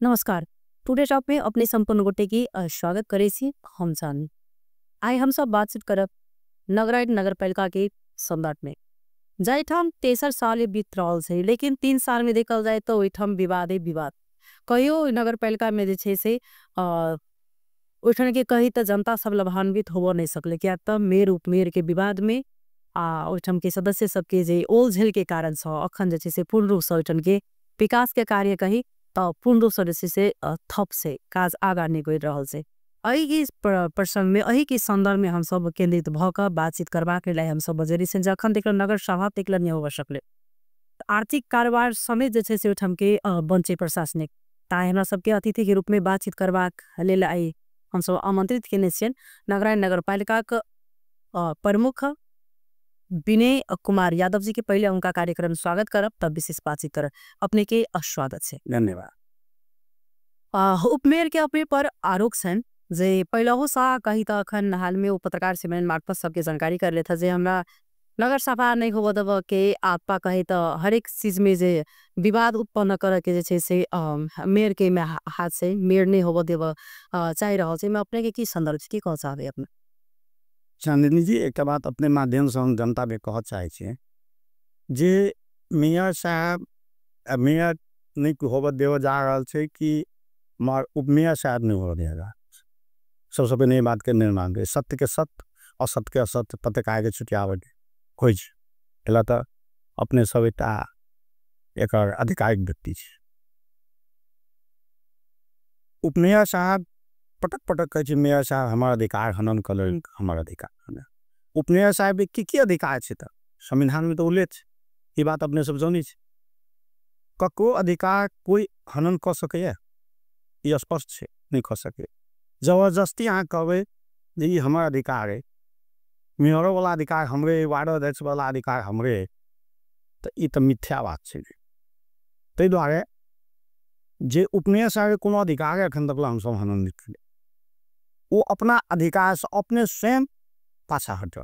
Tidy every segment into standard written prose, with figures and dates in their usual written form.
नमस्कार। Today talk में अपने संपूर्ण गोटे की स्वागत करे छी हम जानी। आई हम सब बातचीत करब नगरायन नगरपालिका के संदर्भ में। जाइठाम 63 साल बीत रहल छै, लेकिन 3 साल में देखल जाए तो ओइठाम विवादे विवाद। कहियो नगरपालिका में जे छै से ओइठाम के कही तो जनता सब लाभान्वित हो नहीं सकले, क्या तो मेयर उपमेयर के विवाद में ओइठाम के सदस्य सबके जे ओल झेल के कारण छ अखन जे छै से पूर्ण रूप से ओइठाम के विकास के कार्य कही तो पूर्ण रूप से थप से काज आगा नहीं गई रहल छै। अही के प्रसंग में अही के संदर्भ में हम सब केंद्रित भक बातचीत करबा के लिए हम सब बजरी से जखन देखल नगर सभा तकल नहीं हो सकले। आर्थिक कारोबार समेत जे छै से ओइठाम के बंचे प्रशासनिक ताई हमरा सबके अतिथि के रूप में बातचीत करबा लेल आई हम सब आमंत्रित केने छियन नगरायन नगरपालिका के प्रमुख विनय कुमार यादव जी के। पहले उनका कार्यक्रम स्वागत करब तब विशेष बातचीत करब। अपने के स्वागत है। धन्यवाद। उपमेयर के अपने पर आरोप छन जे पहलहो सा कही तो अखन हाल में वो पत्रकार से मार्फत सबके जानकारी कर लेता जे हमरा नगर सभा नहीं हो दब के आपा कहे तो हर एक चीज में जे विवाद उत्पन्न कर के जे से मेयर के में हाथ से मेयर नहीं हो देव चाह रहा है। मैं अपने के की संदर्भ की कह चाहे अपने चांदनी जी एक बात अपने माध्यम से हम जनता में कह चाहे जे मेयर साहब मेयर नहीं होब देव जा रहा है कि उपमेयर साहब नहीं हो देगा। सबसे पहले बात के निर्माण के सत्य के सत्य असत्य के असत्य पत्रकार के छुटियावट खोज एला तो अपने सब एक आधिकारिक व्यक्ति है। उपमेयर साहब पटक पटक कहे मेयर साहब हमारा अधिकार हनन कलर हमारा अधिकार। उपमेयर साहब की अधिकार है तो संविधान में तो उल्लेख ये बात अपने सब जानी कको अधिकार कोई हनन कर सके ये स्पष्ट है नहीं कर सके। जबरदस्ती अहाँ कहबे जे ये हमारा अधिकार है मेयरो वाला अधिकार हमरे वार्ड अध्यक्ष वाला अधिकार हमरे तो ये तो मिथ्या बात है। ते द्वारे जे उपमेयर साहब कोनो अधिकार है अखन तक हम सब हनन नहीं करे वो अपना अधिकार से अपने स्वयं पाछा हट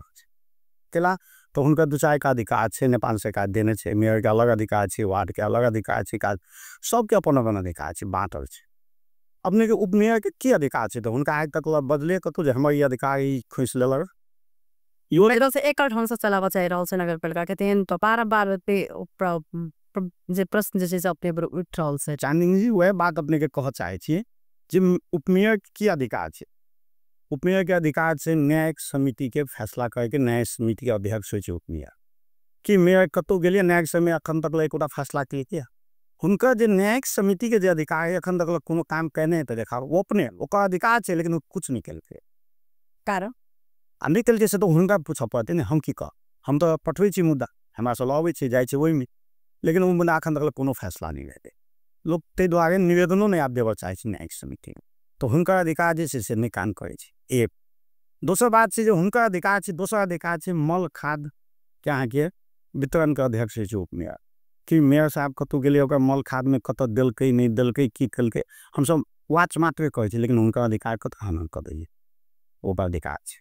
केला तो उनका दूसरा का अधिकार है नेपाल सरकार देने से मेयर के अलग अधिकार है वार्ड के अलग अधिकार है सबके अपन अपन अधिकार है बाँटल है। अपने के उपमेयर के की अधिकार है तो उनका आज तक बदले कतु जे हमर ये अधिकार खोस लेलक यो एकदम से एक ढंग से चलावा चाह रहा है नगरपालिका के तेन तो बार-बार पे जे प्रश्न जे से अपने पर उठ रहल से चांदनी जी वह बात अपने के कह चाहे छी जे उपमेयर की अधिकार है। उपमेयर के अधिकार से न्यायिक समिति के फैसला करके न्याय समिति के अध्यक्ष हो उपमेयर कि मेयर कतौ गेलिए न्यायिक समिति अखन तक एक फैसला किया उनका जो न्यायिक समिति के जो अधिकार है अखन तक कोनो काम कहने तो देखा वो अपने ओका अधिकार है लेकिन कुछ नहीं कल कारण नहीं कल से तो उनका पूछ पड़ते नहीं हम की कह हम तो पठवे छी मुद्दा हमारा से लवे जाए वही में लेकिन वो मुद्दा अखन तक कोनो फैसला नहीं रहते लोग ते द्वारे निवेदनों नहीं आप देव चाहे न्यायिक समिति तो उनका अधिकार जैसे नहीं काम करे एक दोसर बात से जो उनका अधिकार है दोसर अधिकार है मल खाद क्या के वितरण का अध्यक्ष है उपमेयर कि मेयर साहब कतौ गेलिए मल खाद में कत दिल्क नहीं दिल्क की कल हम सब वाच मात्र कहे लेकिन उनका अधिकार कत हनन कर दिए वो अधिकार है।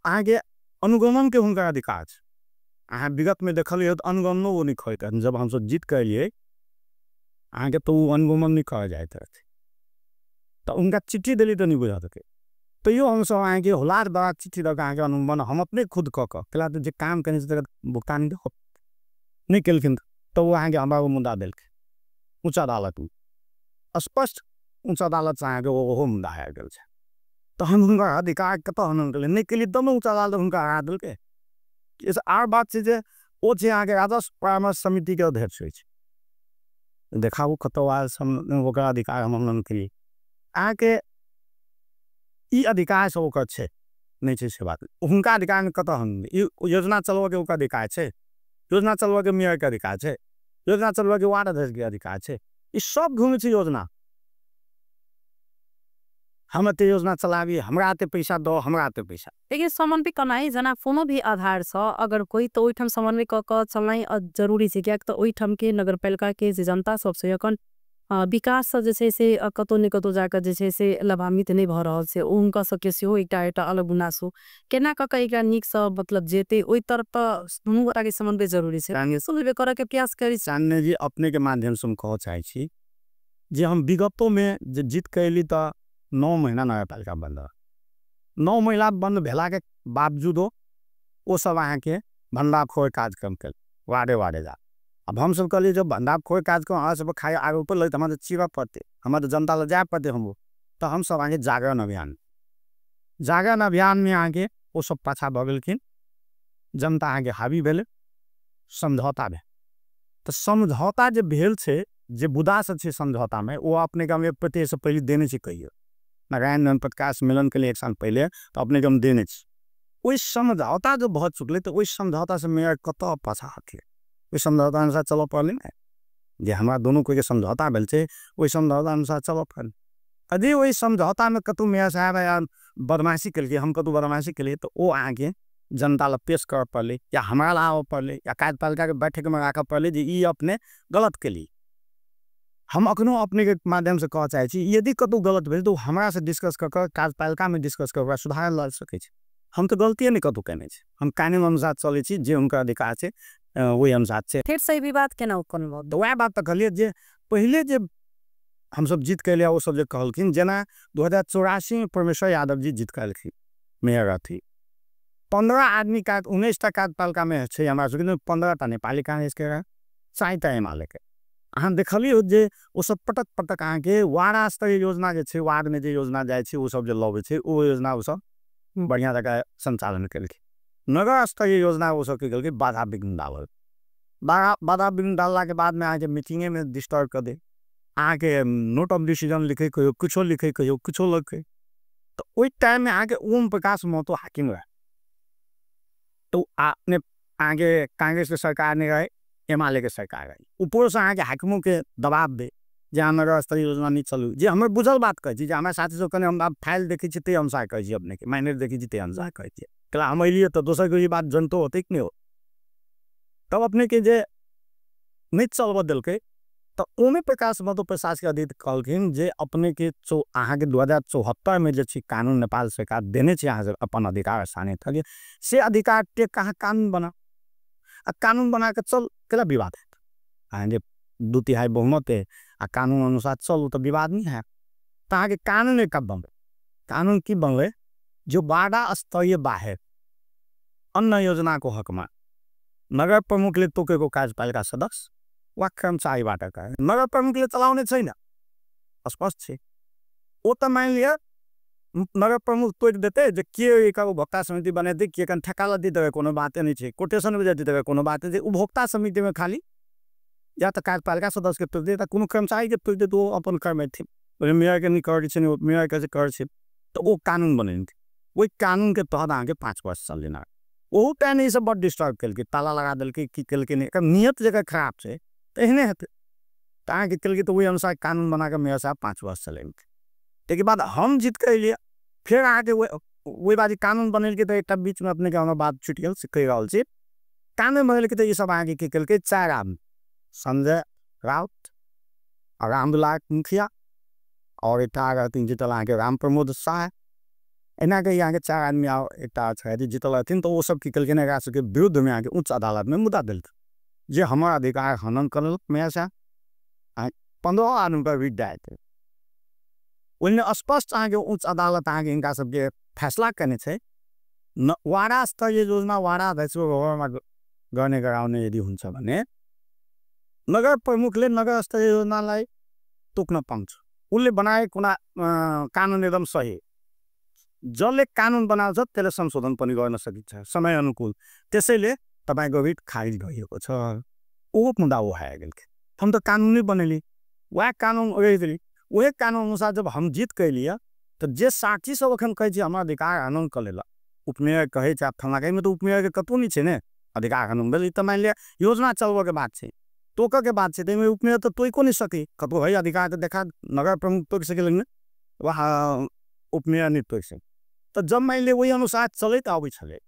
आगे अनुगमन के उनका अधिकार है अहाँ विगत में देखलिए तो अनुगमनो वो नहीं कहते जब हम सब जीत करिए आगे तो वो अनुगमन नहीं कह जाए तो उनका चिट्ठी दिली तो नहीं बुझा सके तो यो हम सब आगे होलार बड़ा चिट्ठी दे आगे अनुगमन हम अपने खुद कला तो जो काम करने से भुगतान नहीं कलखिन तो वो आगे हमारा वो मुद्दा दिल उच्च अदालत में स्पष्ट उच्च अदालत से आगे वो मुद्दा आ गया तो हम उनका अधिकार कत हनन कर नहीं के लिए तब उच्च अदालत उनका हरा दिल के इस आर बात से वो आगे राजस्व परामर्श समिति के अध्यक्ष हो देखा वो कतवाल अधिकार हम हनन करिए आके ई अधिकार से ओकर छे नहीं छे से बात उनका अधिकार में कत हनन योजना चलवा के अधिकार है योजना चलवा के मेयर के अधिकार है योजना चलवा के वार्ड अध्यक्ष के अधिकार है ये सब घूमे छे योजना हम ते योजना चलावी हमरा ते पैसा दो हमरा ते पैसा लेकिन समन्वय कनाई जना कोनो भी आधार छ अगर कोई तो ओइठम समन्वय क चलनाई जरूरी है क्या तो ओइठम के नगरपालिका के जनता सबसे अकन विकास जैसे से कतो न कतो जाकर जैसे से लाभान्वित नहीं भ रहल से उनका सके से हो एकटा अलग गुनासो केना क एकटा निक स मतलब जेते ओइ तरफ दुनू गोटा के समन्वय जरूरी है सुनबे करे के प्रयास करी। सामने जी अपने के माध्यम से हम कह चाहे छी जे हम विगतों में जे जीत कैली तो 9 महीना नगरपालिका बंद रह 9 महीना बंद भेला के बावजूदो वो सब अहाँ के भंडाफोड़ कार्यक्रम कर वारे वारे जा अब हम सब कहलिए जब भंडाफोड़ कार्यक्रम अहाँ सब खाए आगे ऊपर लगे हमारे चीरा पड़ते हमारे जनता ले जाए पड़ते हम तो हम सब आगे जागरण अभियान में आगे वो सब पाछा भगलखिन जनता आगे हावी भेल समझौता भेल तो समझौता जे भेल छे जे बुदा से छे समझौता में वो अपने का 1% से पहले देने से कहिए नारायण प्रकाश मिलन के लिए 1 साल पहले तो अपने कम देने वही समझौता जो बहुत चुकले तो वही समझौता से मेरा कत पाछा हटे वही समझौता अनुसार चलो पड़े ना जे हमारा दोनों कोई के समझौता भेल छे वही समझौता अनुसार चलो पड़े यदि वही समझौता में कतु मेयर साहब या बदमाशी के लिए हम कतु बदमाशी के लिए तो वो आगे जनता ला पेश कर पड़े या हमारा ला पड़े या कार्यपालिका के बैठक में रख पड़े जे ये अपने गलत के लिए हम अखनो अपने के माध्यम से कह चाहे यदि कतु गलत भेल तो हमारा से डिस्कस कर कार्यपालिका में डिस्कस कर सुधार ला सके हम तो गलती नहीं कतु कहने हम कानून अनुसार चले जे उनका अधिकार है वही अनुसार से फिर सही विवाद केना तो वह बात तो कहलिए जे पहले जे हम सब जीत के वो सब कहलखिन जना 2084 में परमेश्वर यादव जी जीत के मेयर थी 15 आदमी का 19टा कार्यपालिका में है हमारा सब 15टा नेपाली कांग्रेस के 4टा एमाले के अहाँ देखलिए जे वो सब पटक पटक अहाँ के वार्ड स्तरीय योजना जे वार्ड में जो योजना जाए वो सब जो लगे वो योजना वो सब बढ़िया जगह संचालन कलखिन नगर स्तरीय योजना वो सब की बाधा विघ्न डाल बाधा विघ्न डालला के बाद में आके मीटिंगे में डिस्टर्ब कर दे आके नोट ऑफ डिसीजन लिखे कहो कुछ लिखे कहो कुछ लिखे तो वही टाइम में आके ओम प्रकाश महतो हाकिम रहे तो आपने आगे कांग्रेस के सरकार ने रहे एमाले के सरकार रही ऊपर से आके हाकिमों के दबाव दे जहाँ नगर स्तरीय योजना नहीं चलू जे हमें बुझल बात कहे हमारे साथी सब कहने हम फाइल देखी ते अनुसार कहे अपने के माइनर देखी ते अनुसार कहे कला हम अलिए तो दोसर को ये बात जनतो होते कि नहीं हो तब अपने के जे नहीं चलब दिल्क तो ओमे प्रकाश महतो प्रशासनिक अधिकारी कहलखिन जे अपने के अहाँ के 2074 में जे कानून नेपाल सरकार देने अहाँ अपन अधिकार स्थानीय थके से अधिकार टेक कहाँ कानून बना कानून बना के चल केला विवाद है अहाँ जे 2/3 बहुमत है कानून अनुसार चलो तो विवाद नहीं है तो अहाँ के कानून कब बनल कानून की बनल जो वार्ड स्तरीय बाहर अन्न योजना को हक में नगर प्रमुख ले तोके को कार्यपालिका सदस्य वा कर्मचारी बाटा का नगर प्रमुख ले चलाउने छैन स्पष्ट है वो तो मान लिया नगर प्रमुख तोड़ देते जो के का उपभोक्ता समिति बने दे के कन ठेकाला दी देवे कोनो बात नहीं है कोटेशन में दी देवे कोनो बात नहीं उपभोक्ता समिति में खाली या तो कार्यपालिका सदस्य के तोड़ दे कोनो कर्मचारी के तोड़ दे तो अपन कर्म थे मेयर के नहीं कर मेयर के कर तो वो कानून बने वही कानून के तहत आगे 5 वर्ष चल लेना वो टाइम ये सब बहुत डिस्टर्ब कल ताला लगा दिल की कल के नियत जगह खराब से तो इन्हें हेतु के कल तो वही अनुसार कानून बना कर मेयर साहब 5 वर्ष चलेंगे एक बाद हम जीत कर लिए फिर आगे वही बाजी कानून बने तो एक बीच में अपने क्या बात छुट गल कही रहा कानून बने तो ये सब आगे के कल के 4 आदमी संजय राउत और रामदुलाल मुखिया और एक जीतल आगे राम प्रमोद शाह एना के यहाँ के 4 आदमी एक जीतल थी तो वो सब की कल के विरुद्ध में आगे उच्च अदालत में मुद्दा दिल जे हमारा अधिकार हनन कर मेयर साहब 15 आदमी पर रिट दायर थे उन्हें स्पष्ट आगे उच्च अदालत आगे इनका सबके फैसला करने थे वार्ड स्तरीय योजना वार्ड अध्यक्ष गर्ने गराउने यदि हुन्छ भने नगर प्रमुखले नगर स्तरीय योजनालाई तोक्न पाउँछ उनले बनाए कुना कानुन एकदम सही जसले कानुन बनाउँछ त्यसले संशोधन पनि गर्न सकिन्छ समय अनुकूल त्यसैले तपाईको रिट खारिज गरिएको छ ओ मुद्दा वो है हम तो कानून नहीं बनेली वह कानून वही कानून अनुसार जब हम जीत कर लिया तो जे साक्षी सब अखन कहे हमारा अधिकार हनन कर लेला उपमेयर कहे फलना कहीं में तो उपमेयर के कतौ नहीं है अधिकार हनन भेल तो मान लिया योजना चलबे के बात है तोक के बात है उपमेयर तो तोको नहीं सके कतौ है अधिकार तो देखा नगर प्रमुख तोक सके वहाँ उपमेयर नहीं तोक सके तो जब मान लिया वही अनुसार चले तो अभी चले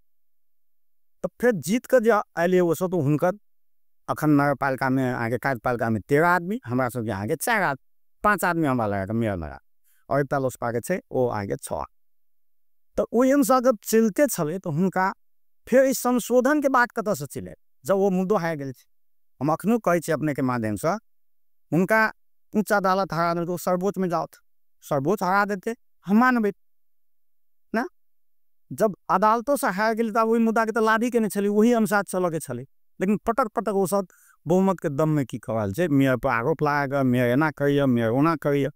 तो फिर जीत कर जो अले वो सब तो हुनकर अखन नगरपालिका में आगे कार्यपालिका में 13 आदमी हमारा सब आगे 5 आदमी हमारा लगा मेयर लगा और एक लोसपा के वो आगे 6 तो वही अनुसार जब चलते चले तो उनका फिर इस संशोधन के बाद कत से चले जब वो मुद्दो है गए हम अखनो कहे अपने के माध्यम से उनका उच्च अदालत हरा दे तो सर्वोच्च में जाओ, सर्वोच्च हरा देते, हम मानबे ना। जब अदालतों से हार गेल तब वही मुद्दा के तो लादी के नहीं चली, वही अनुसार चलो के चली। लेकिन पटक पटक वो सब बहुमत के दम में की कहल छै, मेयर पर आरोप लगाएगा, मेयर एना करिए, मेयर ओना करिए,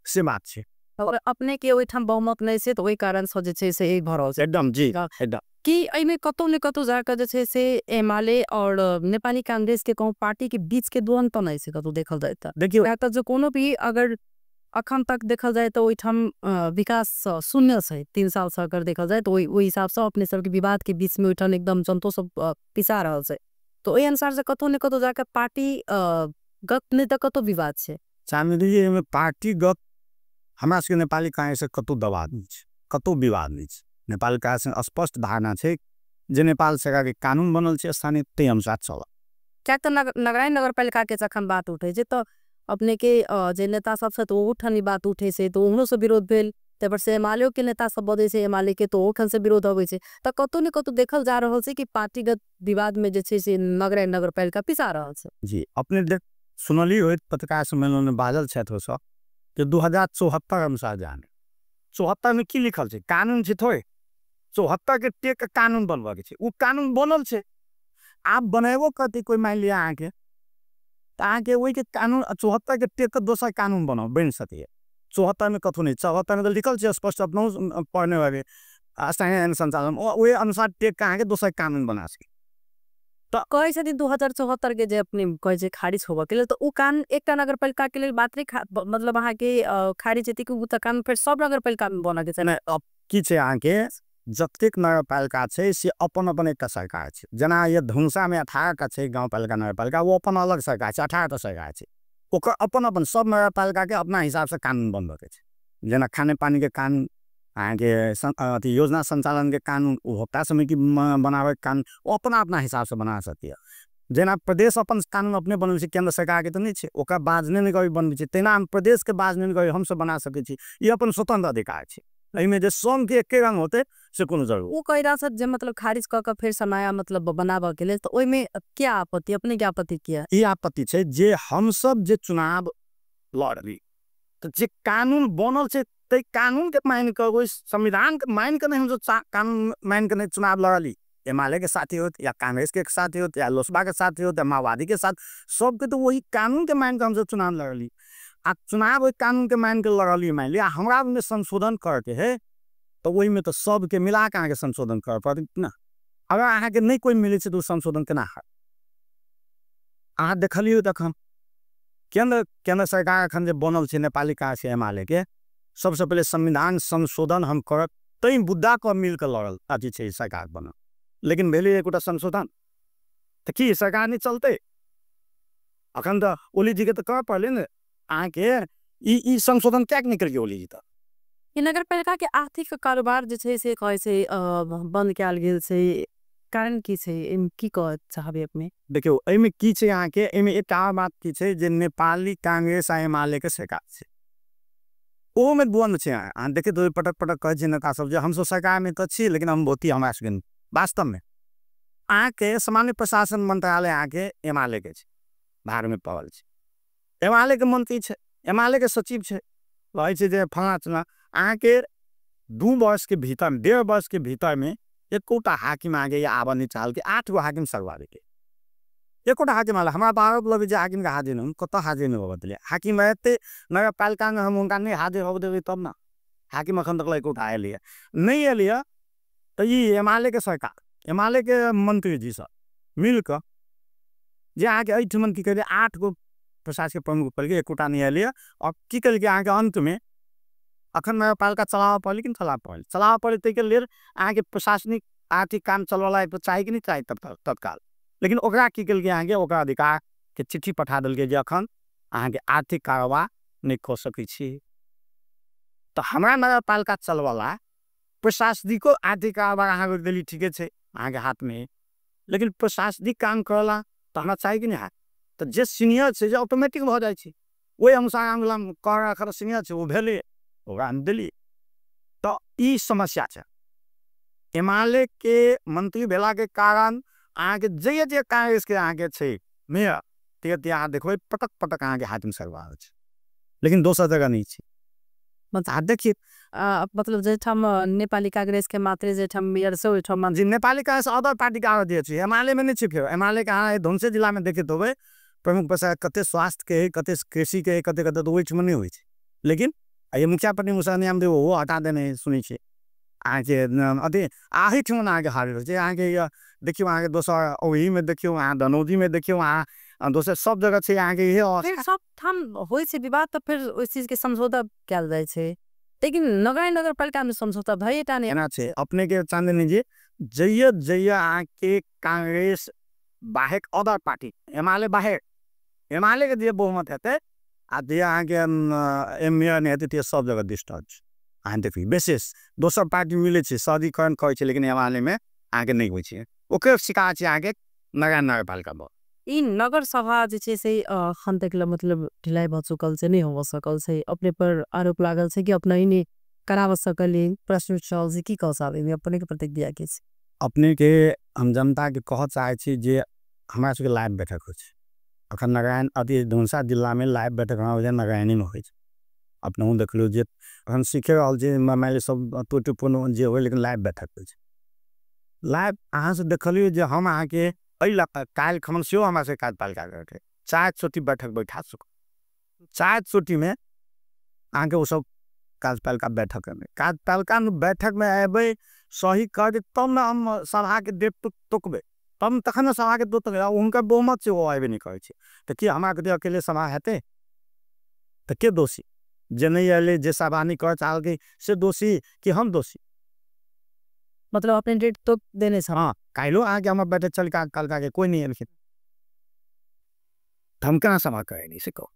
से बात छै। और अपने के ओइठाम बहुमत नहीं से तो वही कारण से जे छै से एक भरो से एकदम जी एकदम कि एमे कतौ न कतौ जाकर जे छै से एमाले और नेपाली कांग्रेस के कहूं पार्टी के बीच के द्वंद तो नहीं से कतौ देखल जाए त देखियो या त जो कोनो भी अगर अखन तक देखल जाए तो ओइठाम विकास शून्य छै 3 साल से अगर देखल जाए तो ओई हिसाब से अपने सब के विवाद के बीच में ओइठाम एकदम जनतो सब पिसा रहल छै। तो ओई अनुसार से कतौ न कतौ जाकर पार्टी गत नहीं त कतौ विवाद छै। चांदनी जी में पार्टीगत हमरा सबके नेपाली कांग्रेस से कतौ दबाव नहीं छै, कतौ विवाद नहीं छै। नेपाल कांग्रेस में स्पष्ट धारणा छै जे नेपाल सरकार के कानून बनल छै स्थानीय ते अनुसार चल। क्या तो नगराइन नगरपालिका के जखन बात उठे छै तो अपने के जे नेता सब से तो उठनी बात उठे से तो उहनो से विरोध भेल, तबर से एमाले के नेता सब बदे से एमाले के तो ओखन से विरोध होवे छै। त कतौ न कतौ देखल जा रहल छै कि पार्टीगत विवाद में जे छै से नगराइन नगरपालिका पिसा रहल छै। जी अपने देख सुनली होइत पत्रकार सम्मेलन में बाजल छथि हो सब कि 2074 अनुसार जाने 74 में की लिखल छै, कानून छै थोड़े, 74 के टेक कानून बनवा के छै, उ कानून बनल छै। आप बनेबो करती कोई मान लिया आके त आके वही के कानून 74 के टेक के दोसर कानून बनाओ बन सके। 74 में कथु नहीं, 74 में तो लिखल छै स्पष्ट अपनो पढ़ने वाले स्थानीय संचालन वही अनुसार टेक के आके दोसर कानून बना सके। तो कहे छथिन 2074 के जे अपने कहे छै खारिज होबे के लेल तो उ कान एकटा नगरपालिका के लेल बात नहीं मतलब अहाँ के खारिज हेतै कि उ त कानून फिर सब नगरपालिका में बना के छै। अब की छै अहाँ के जतेक नगरपालिका छै से अपन अपन एकटा सरकार छै। जना ये धनुषा में 18 का छै गाउँपालिका नगरपालिका, वो अपन अलग सरकार छै, 18 टा सरकार छै। ओकर अपन अपन सब नगरपालिका के अपना हिसाब से कानून बनबे के छै। जना खाने पानी के कानून, अहाँ के योजना संचालन के कानून, उपभोक्ता समिति बनावे के कानून वो अपना अपना हिसाब से बना सकती है। जना प्रदेश अपन कानून अपने बनबे छै, केंद्र सरकार के तो नहीं छै, ओकर बाजने नहीं कभी बनबे छै, तेना हम प्रदेश के बाजने नहीं कभी हम सब बना सके छी। ये अपन स्वतंत्र अधिकार छै। एहिमे जे सोम के एके रंग होते से कोनो जरूर वो कह रहा सर जे मतलब खारिज क के फिर समय मतलब बनाबे के लेल तो ओइ में क्या आपत्ति, अपने क्या आपत्ति किया? ई आपत्ति छै जे हम सब जे चुनाव लड़ली तो जे कानून बनल छै ते कानून के मान के कोई संविधान के मान के नहीं, हम जो कानून मान के नहीं चुनाव लड़ली, एमाले के साथी होत या कांग्रेस के साथी होत या लोसपा के साथी होत या माओवादी के साथ, सबके तो वही कानून के मान के हम जो चुनाव लड़ली। आ चुनाव वही कानून के मान के लड़ली, मान लिया हमरा में संशोधन करके है तो वही में तो सबके मिला के आगे संशोधन कर पड़त ना। अगर अहाँ के नहीं कोई मिले से तो संशोधन केना है। अहाँ देखलियो तखन केंद्र सरकार अखन जे बनल छै नेपाली कांग्रेस एमाले के, सबसे पहले संविधान संशोधन हम करब तई मुद्दा को मिल के लड़ल अथी छै सरकार बनल, लेकिन भेले एकोटा संशोधन तो की सरकार नहीं चलते। अखन तो ओली जी के तो कर पड़ले ने अहाँ के ई संशोधन क्या निकल गया ओली जी तो। ये नगरपालिका के आर्थिक कारोबार जे छै से कहे से बंद कैल गेल छै, कारण की छै, की कह चाहबे अपने? देखियो एमे की छै अहाँ के, एमे एकटा बात की छै जे नेपाली कांग्रेस आ एमाले के सरकार छै, ओ में द्वंद छै। अहाँ देखे तो पटक पटक कहे छै नेता सब जे हम सब सरकार में तो छी लेकिन हम बहुती हमरा सके वास्तव में अहाँ के सामान्य प्रशासन मंत्रालय अहाँ के एमाले के छै, भार में पड़ल छै। एमाले के मंत्री छै, एमाले के सचिव छै, कहे छै जे फला चुना अहाँ के 2 वर्ष के भीतर 1.5 वर्ष के भीतर में एकोटा हाकिम आगे या आबा नहीं चाहल के 8 गो हाकिम सरवावे के। एकोटा हाकिम आला हमरा तो आरोप लगे जे हाकिम का हाजिर नहीं, कत हाजिर नहीं होबे हाकिम रहते नगरपालिका में हम उनका नहीं हाजिर होबे देबे तब ना। हाकिम अखन तक एकोटा आए लिया नहीं है लिया तो ये एमाले के सरकार, एमाले के मंत्री जी सब मिल कर जे अहाँ के एठमन की करे 8 गो प्रशासनिक प्रमुख पर के एकोटा नहीं है लिया और की कर के अहाँ के अंत में अखन नगरपालिका चलावा पड़े कि चलावा पड़े तै के लेल अहाँ के प्रशासनिक आर्थिक काम चलवाला तो चाहे कि नहीं चाहे तत्काल, लेकिन ओकरा की कल के अहाँ के ओकरा अधिकार के चिट्ठी पठा दल के जे अखन अहाँ के आर्थिक कारोबार नहीं कऽ सकै छी। तो हमरा नगरपालिका चलवाला प्रशासनिको आर्थिक कारोबार अहाँ के देली ठीके छै अहाँ के हाथ में, लेकिन प्रशासनिक काम करला तो हमरा चाहे कि नहीं है तो जे सीनियर छै जे ऑटोमेटिक भ जाय छै, ओहि अनुसार हम कर रखल सीनियर छै वो भेले ओकरा दिली। तो ई समस्या छै एमाले के मंत्री भेला के कारण अहाँ के जे कांग्रेस के अहाँ के छै मेयर ते अहाँ देखबै पटक पटक अहाँ के हाथ में सरवार छै। लेकिन दोसर जगह नहीं छै। मतलब देखिए मतलब जेठाम नेपाली कांग्रेस के मात्रे जेठाम मेयर से ओठाम जी नेपाली कांग्रेस अदर पार्टी का दिए छै, एमाले में नहीं छै। फिर एमाले के अहाँ धुनसे जिला में देखित होबै प्रमुख पैसा कते स्वास्थ्य के है, कते कृषि के है, कते कते तो ओहिठमा नहीं होइ छै। लेकिन ये मुखिया पट्टी मुसा नाम देव वो हटा देने सुनी छै। आके अथी आही ठिमा आगे हारिल छै। आगे देखियो आगे दोसर ओही में देखियो, अहाँ धनौजी में देखियो, अहाँ दोसर सब जगह छै आगे ये। फिर सब ठाम होइ छै विवाद तो फिर उस चीज के समझौता कैल जाय छै। लेकिन नगर पालिका में समझौता भएटा नहीं एना छै। अपने के चांदनी जी जइया जइया आके कांग्रेस बाहेक अदर पार्टी एमाले बाहेक एमाले के जे बहुमत हेतै आ जे आके एमएन हेतै ते सब जगह डिस्टर्ब छै। अहाँ देखिए विशेष दोसर पार्टी मिले छै सदीकरण करै छै, लेकिन एमाले में आगे नहीं होइ छै। ओकर शिकायत छै आगे नगर पालिका में। ई नगर सभा जे छै से खंतकला मतलब ढिलाई भ चुकल छै, नहीं हो सकल छै। अपने पर आरोप लागल छै कि अपना ही नहीं कराव सकले प्रश्न चल से की कह साबे में अपने के प्रतिक्रिया के छै। अपने के हम जनता के कह चाहे छी जे हमरा सबके लाइव बैठक हो छै। अखन नारायण अति धनुषा जिला में लाइव बैठक हो छै, नारायणी में होइ छै। अपने देख लो जे हम सीखे रहल छै माइल सब टोटपूर्ण जे होय, लेकिन लाइव बैठक होइ छै। लाइव अहाँ से देखलियो जे हम अहाँ के काल खमन से हमरा से कार्यपालिका के 4 चोटी बैठक बैठा सक 4 चोटी में आके वो सब कार्यपालिका बैठक में बैठक में अबे सही कर तब ना हम सभा के देव टोकबे, तब तखन सभा के दो उनका बहुमत से वो आबे नहीं करे छै। तो कि हमरा के अकेले सभा हेते तो के दोषी? जे नहीं आले जे सभा नहीं कर चाल के से दोषी कि हम दोषी? मतलब अपने डेट तो देने से हाँ काइलो आके हम बैठक चल कल के कोई नहीं है, हम कहाँ सभा करे नहीं से कहो।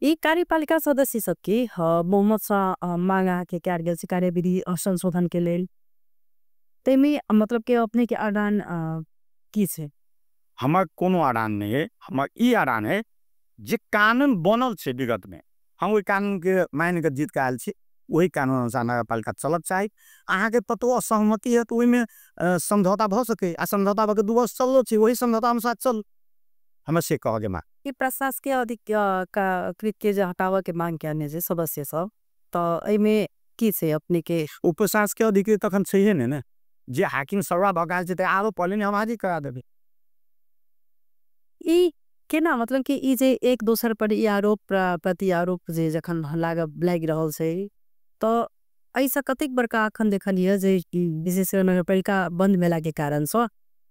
यी कार्यपालिका सदस्य सबके बहुमत से मांगा के कार्य कार्यविधि संशोधन के लेल तेमी मतलब के अपने के आदान की छे? हमार कोनो आदान नहीं है। हमार ई आदान है जे कानून बनल छे विगत में, हम वही कानून के मान के जीत के आयल छी। वही कानून अनुसार नगरपालिका चलत चाही। अहाँ के पतो असहमति है तो वही में समझौता भ सके, आ समझौता भके 2 वर्ष चललो छे, वही समझौता अनुसार चल। हमें से कह मा कि प्रशासकीय अधिक का कृत के जे हटावा के मांग करने जे सदस्य सब तो एमे की छे अपने के? उपशासकीय अधिकारी तखन छैहे ने ना जे हाकिम सरवा भगाल छे, आरो पहले ने हम हाजिर करा देबे। ई केना मतलब कि ई जे एक दोसर पर ई आरोप प्रति आरोप जे जखन लाग रहल छे तो ऐसा कतेक बड़का अखन देखलिए जे विशेष नगरपालिका बंद भेला के कारण से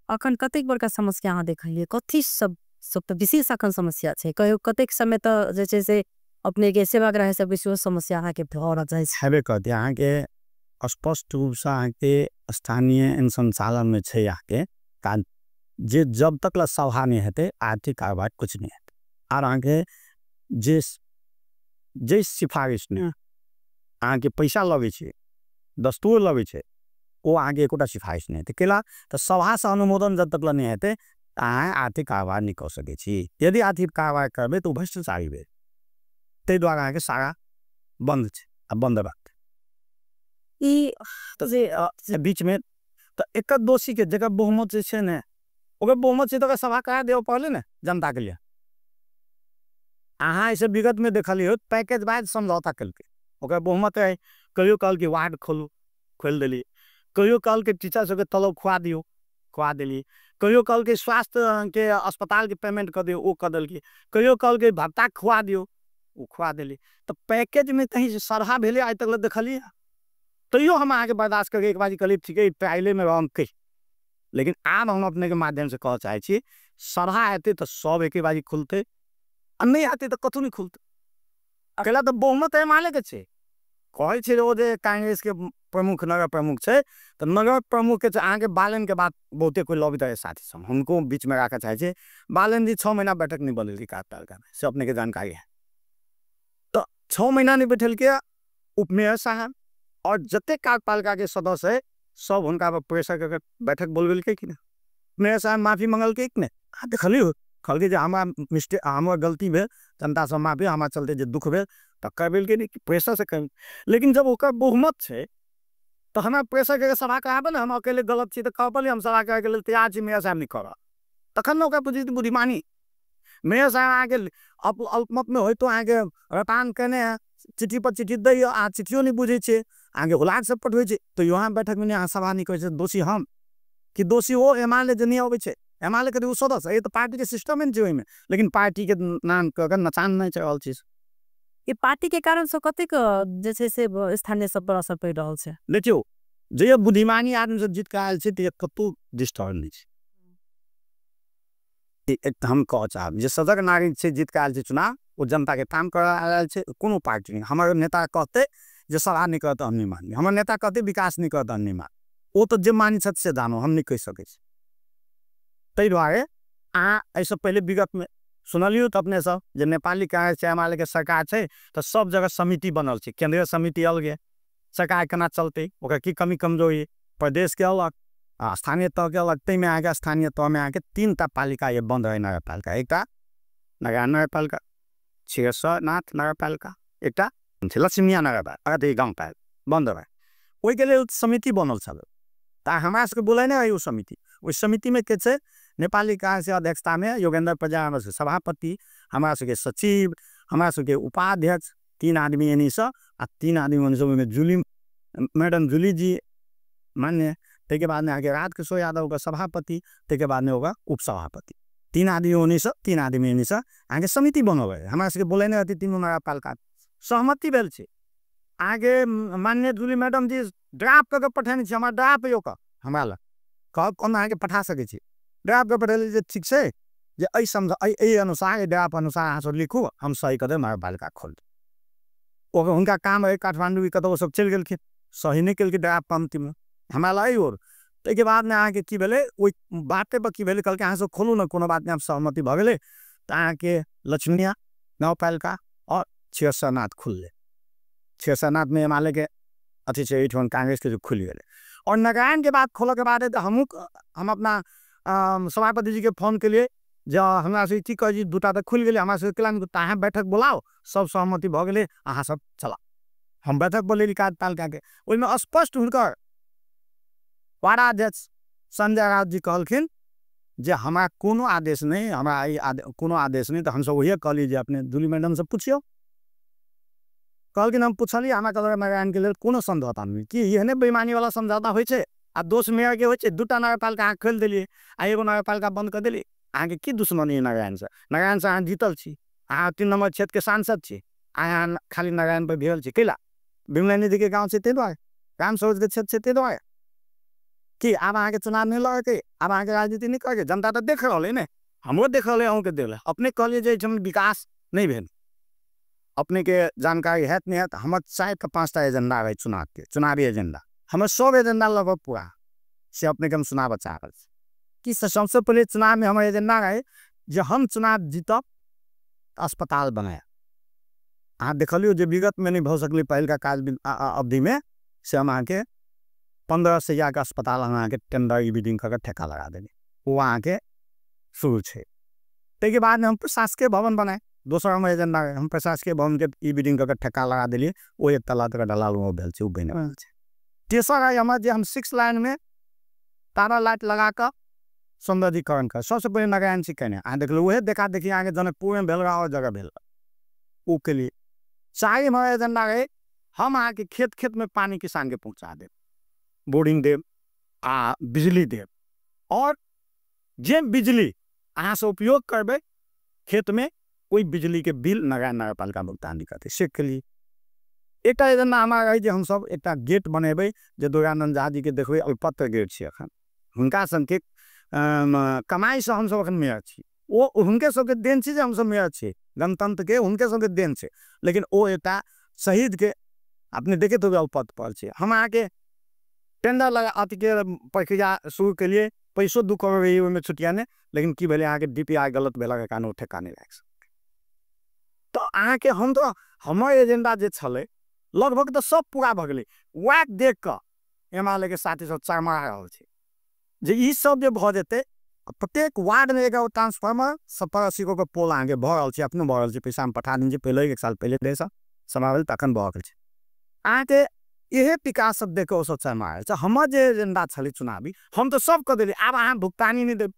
अखन कतेक बड़का समस्या अहाँ देखलिए? कथी सब तो विशेष अखन समस्या छे? कहियो कतेक समय तो जे छे से अपने के सेवाग्राही सब विशेष समस्या अहाँ के भर जाय छे। हेबे कहते अहाँ के स्पष्ट रूप से अहाँ के स्थानीय संचालन में छे। अहाँ के कान जे जब तक ला सभा नहीं हेते आर्थिक कार्रवाई कुछ नहीं हेते। और अहाँ के जे सिफारिश ने अहाँ के पैसा लगे छे, दस्तूर लगे छे, वो आगे एकोटा सिफारिश नहीं हेते। केला तो सभा से अनुमोदन जब तक ला नहीं हेते अहाँ आर्थिक कार्रवाई नहीं कर सके छी। यदि आर्थिक कार्रवाई करबे तो भ्रष्टाचारी बे, ते द्वारा अहाँ के सारा बंद छे। अब बंद बात ई तो जे बीच में तो एक दोषी के जगह बहुमत जे छे ने ओकर बहुमत से तो सभा करा देव पहले ने जनता के लिए। अहाँ ऐसे विगत में देखलिए पैकेज बाद समझौता करके ओकर बहुमत है। कहियो काल के वार्ड खोल देली, कहियो काल के टीचर सबके तलब खुआ देली, कहियो काल के स्वास्थ्य के अस्पताल के पेमेंट कर दियो वो कर देलकी, कहियो काल के भत्ता खुआ दियो वो खुआ देली। तो पैकेज में कहीं से सरहा भेले आज तक देखलिए तैयो हम आगे बर्दाश्त करके एक बाजी कली ठीक है ट्रायले में हम कही। लेकिन आब हम अपने के माध्यम से कह चाहे छी सरहा आते तो सब एक बाजी खुलते, नहीं आते तो कथू नहीं खुलते। अकेला तो बहुमत है माले के छे। कहे छे वो जे कांग्रेस के प्रमुख नगर प्रमुख छे तो नगर प्रमुख के आगे बालन के बाद बहुते कोई लॉबी है साथी सब उनको बीच में रखा चाहे छे। बालन जी 6 महीना बैठक नहीं बदल कार्यपालिका में से अपने के जानकारी है। तो 6 महीना नहीं बैठल के उपमेयर साहब और जते कार्यपालिका के सदस्य है सब उनका प्रेशर करके बैठक बोल के कि ना मेरे साहब माफी मंगल के ने देखलियो खल के हमारा मिस्टेक हमारा गलती भेल जनता से माफी हमारा चलते जो दुख भेल तो कर के प्रेशर से कर। लेकिन जब ओकर बहुमत है तो हमारा प्रेशर करके सभा कराबे ना हम अकेले गलत छी तो कह पड़े हम सभा करे के लिए तैयार छी मेरा साहब नहीं कर तखन ओकर बुद्धिमानी मेयर साहब आगे अब अल्पमत में हो तो आगे रटान करने चिट्ठी पर चिट्ठी दै आ चिट्ठियों नहीं बुझे छे आगे हुलाक सब पठवे छे तो यहाँ बैठक में यहाँ सभा नहीं करे छे दोषी हम कि दोषी वो एमएलए जे नहीं आवे छे एमएलए के सदस्य ये तो पार्टी के सिस्टम है जे में लेकिन पार्टी के नाम कर नचान नहीं चल चीज ये पार्टी के कारण से कतेक जैसे से स्थानीय सब पर असर पड़ रहा है देखियो जे बुद्धिमानी आदमी सब जीत के आयल छे ते कतौ डिस्टर्ब नहीं छे एक हम कह चाहब जे सजग नागरिक से जीत के आयल छे चुनाव वो जनता के काम कर आयल छे कोनो पार्टी नहीं हमारे नेता कहते जे सलाह नहीं करते हम नहीं मानी हमारे नेता कहते विकास नहीं करते हम नहीं मान वो तो जे मानी छत से जानो हम नहीं कह सके तै दुआरे ऐसे पहले विगत में सुनलियो तो अपने सब जे नेपाली कांग्रेस एमाले के सरकार छे तो सब जगह समिति बनल छे केंद्रीय समिति अलग सरकार केना चलते ओकर की कमी कमजोरी प्रदेश के अलग स्थानीय तह के अलग तै में आगे स्थानीय तह में आके 3टा पालिका ये बंद है नगरपालिका एकटा नगरान नगरपालिका छिरसनाथ नगरपालिका एकटा लक्ष्मीया नगरपालिका अगर गाउँपालिका बंद है ओहि के लिए समिति बनल छल ता हमरा सबके बोले नहीं है समिति उस समिति में के छे नेपाली कांग्रेस अध्यक्षता में योगेंद्र प्रजा सभापति हमारा सबके सचिव हमारा सबके उपाध्यक्ष 3 आदमी एनी से 3 आदमी में जूली मैडम जूली जी मान्य के बाद में आगे राजकिशोर यादव का सभापति के बाद में होगा उप सभापति 3 आदमी होने से 3 आदमी होने से आगे समिति बनल है हमारा सबके बोले नहीं तीनों नगरपालिका सहमति भेल छे आगे मान्य जूली मैडम जी ड्राफ्ट करके पठाने छे हमारा ड्राफ्ट यो का हमरा कब कौन आगे पठा सके छे ड्राफ्ट करके पठेले जे ठीक से जे ऐ समझ ऐ अनुसार ड्राफ्ट अनुसार अहाँ सब लिखू हम सही कर दे नगरपालिका खोल ओकर उनका काम है काठमांडू की कतो सब चल गेल के सही नहीं केल के ड्राफ्ट पंक्ति में हमरा लाई और के बाद में आके की भेले ओइ बाते पर की भेले कल के अहाँ सब खोलू ना कोनो बात में आप सहमति भ गेले त आके लक्ष्मीया नगरपालिका और छिरसनाथ खुल ले छिरसनाथ में एमएलए के अथी से कांग्रेस के जो खुल गए और नगरायन के बाद खोल के बाद हम अपना सभापति जी के फोन के लिए जो हमरा से की कह जी 2टा तक खुल गए हमरा से कहलन ताहे बैठक बुलाओ सब सहमति भ गेले अहाँ सब चला हम बैठक बोले कार्यपालिका के ओइ में स्पष्ट हुनकर वाराध्यक्ष संजय राउत जी कहलखिन जे हमारा कोनो आदेश नहीं हमारा कोनो आदेश नहीं तो हम सब वही कहली जे अपने जूली मैडम से पूछियो कहलखिन हम पूछली हमारा कलर नगरायन के लिए कोनो समझौता नहीं कि एहने बेईमानी वाला समझौता होय छे आ दोष मेयर के होय छे 2टा नगरपालिका खोल देलिए आ एगो नगरपालिका बंद कर देलिए आगे की दुश्मनी नगरायन से अहाँ जीतल छी अहाँ 3 नंबर क्षेत्र के सांसद छी अहाँ खाली नगरायन पर भेल छी कैला बिमला निधि के गांव से ते द्वारा काम सोच के क्षेत्र से ते द्वारा कि अब आगे चुनाव नहीं लड़ के अब आगे राजनीति नहीं करके जनता तो देख रहा है ने हमरो देख रहा है अहूँ के देख अपने कहलिए जे विकास नहीं भेल अपने के जानकारी है नहीं है हमारे 4-5टा एजेंडा है चुनाव के चुनावी एजेंडा हमें सब एजेंडा लगभग पूरा से अपने के हम चुनाव बचा रहे कि सबसे पहले चुनाव में हमारे एजेंडा रहे जो हम चुनाव जीतब अस्पताल बनाया अहाँ देखलियो जो विगत में नहीं भ सकली पहल का काज अवधि में से हम आके 15 से जाकर अस्पताल हम आके टेंडर बिडिंग करके ठेका लगा देंगे वो आके शुरू है के बाद में हम प्रशासकीय भवन बनाए दोसर हम एजेंडा हम प्रशासकीय भवन के ई बिडिंग करके ठेका लगा दिलिए वो 1 तला तक ढलाल भेल छै बन रहल छै तेसर है हमारे जो हम 6 लाइन में तारा लाइट लगा कर सौंदर्यीकरण कर सबसे पहले नगरायन से कहने अहाँ देख लो वह देखा देखिए आगे जनकपुर में भेल और जगह भेल वो के लिए चाहे हमारा एजेंडा रहे हम आके खेत खेत में पानी किसान के पहुँचा देव बोर्डिंग देव बिजली देव और जे बिजली अहाँ से उपयोग करबे खेत में कोई बिजली के बिल नगरायन नगरपालिका भुगतान नहीं करते से के लिए एक एजेंडा हमारा है हम सब एक गेट बनेबे जे दुर्गानंद झा जी के देखबे अल्पत्र गेट छै अखन हुनका संके कमाई से हम सब अखन मेयर छी ओ हुनके सबके देन छै जे हम सब मेयर छी गणतंत्र के हुनके सबके देन छै लेकिन ओ एटा शहीद के अपने देखे तो अल्पत्र पर छै हम आके टेंडर लगा अति के प्रक्रिया शुरू के लिए पैसों 2 करोड़ में छुटिया ने लेकिन की भेले आके डीपीआर गलत भेला के कारण ठेका नहीं लाग सकते तो आके हम तो हमर एजेंडा जे छले लगभग तो सब पूरा भ गेलै वह देख कर एमएलए के साथी सब चरमरा रहल छै जे ई सब जे भ जेते प्रत्येक वार्ड में एगो ट्रांसफार्मर 70-80 गो के पोल आगे भ रहल छै अपने भ रहल छै पैसा हम पठा दिन पहले 1 साल पहले देश समावेल तखन भ गेल छै आके यह विकास सब देखो सब चरमरा छै हमर जे एजेंडा छले चुनावी हम तो सब कर दिले अब अहाँ भुगतानी नहीं देब